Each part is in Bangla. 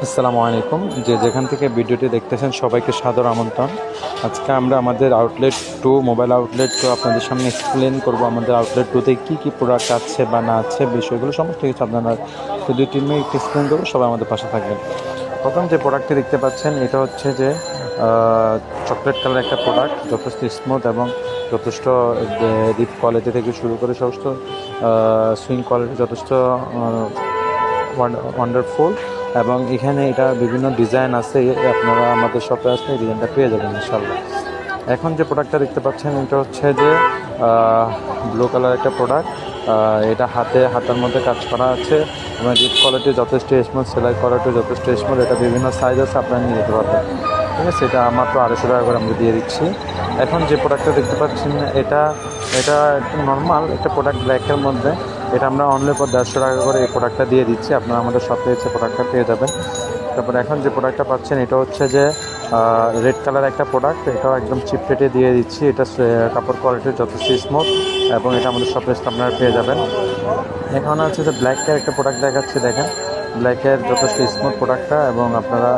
আসসালামু আলাইকুম। যেখান থেকে ভিডিওটি দেখতেছেন সবাইকে সাদর আমন্ত্রণ। আজকে আমরা আমাদের outlet to mobile outlet to আপনাদের সামনে এক্সপ্লেন করব আমাদের আউটলেট টুতে কী কী প্রোডাক্ট আছে বা না আছে, বিষয়গুলো সমস্ত কিছু আপনারা তো 2-3 মিনিট এক্সপ্লেন করবো। সবাই আমাদের পাশে থাকবেন। প্রথম যে প্রোডাক্টটি দেখতে পাচ্ছেন এটা হচ্ছে যে চকলেট কালার একটা প্রোডাক্ট, যথেষ্ট স্মুথ এবং যথেষ্ট ডিপ কোয়ালিটি থেকে শুরু করে সমস্ত সুইং কোয়ালিটি যথেষ্ট ওয়ান্ডারফুল। এবং এখানে এটা বিভিন্ন ডিজাইন আছে, আপনারা আমাদের শপে আসলে এই ডিজাইনটা পেয়ে যাবেন ইনশাল্লাহ। এখন যে প্রোডাক্টটা দেখতে পাচ্ছেন এটা হচ্ছে যে ব্লু কালার একটা প্রোডাক্ট। এটা হাতের মধ্যে কাজ করা আছে এবং ডিপ কোয়ালিটি যথেষ্ট স্মুথ, সেলাই কোয়ালিটি যথেষ্ট স্মুথ। এটা বিভিন্ন সাইজ আছে, আপনারা নিয়ে যেতে পারবেন। ঠিক আছে, এটা মাত্র 250 টাকা করে আমরা দিয়ে দিচ্ছি। এখন যে প্রোডাক্টটা দেখতে পাচ্ছেন এটা একটু নর্মাল একটা প্রোডাক্ট, ব্ল্যাকের মধ্যে। এটা আমরা অনলি ফর 150 টাকা করে এই প্রোডাক্টটা দিয়ে দিচ্ছি। আপনারা আমাদের শপে এসে প্রোডাক্টটা পেয়ে যাবেন। তারপরে এখন যে প্রোডাক্টটা পাচ্ছেন এটা হচ্ছে যে রেড কালার একটা প্রোডাক্ট। এটাও একদম চিপ রেটে দিয়ে দিচ্ছি। এটা কাপড় কোয়ালিটি যথেষ্ট স্মুথ এবং এটা আমাদের শপে এসে আপনারা পেয়ে যাবেন। এখন হচ্ছে যে ব্ল্যাকের একটা প্রোডাক্ট দেখাচ্ছি, দেখেন ব্ল্যাকের যথেষ্ট স্মুথ প্রোডাক্টটা এবং আপনারা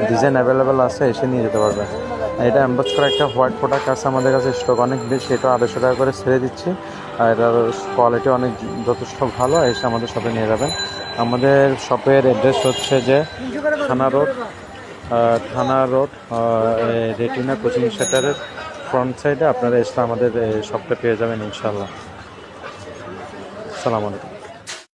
ডিজাইন অ্যাভেলেবেল আছে, এসে নিয়ে যেতে পারবেন। এটা এমবস করা একটা হোয়াইট প্রোডাক্ট আছে আমাদের কাছে, স্টক অনেক বেশি, এটা 250 টাকা করে ছেড়ে দিচ্ছি। আর এটার কোয়ালিটি অনেক যথেষ্ট ভালো, এসে আমাদের শপে নিয়ে যাবেন। আমাদের শপের অ্যাড্রেস হচ্ছে যে থানা রোড রেটিনা কোচিং সেন্টারের ফ্রন্ট সাইডে। আপনারা এসে আমাদের শপটা পেয়ে যাবেন ইনশাল্লাহ। আসসালামু আলাইকুম।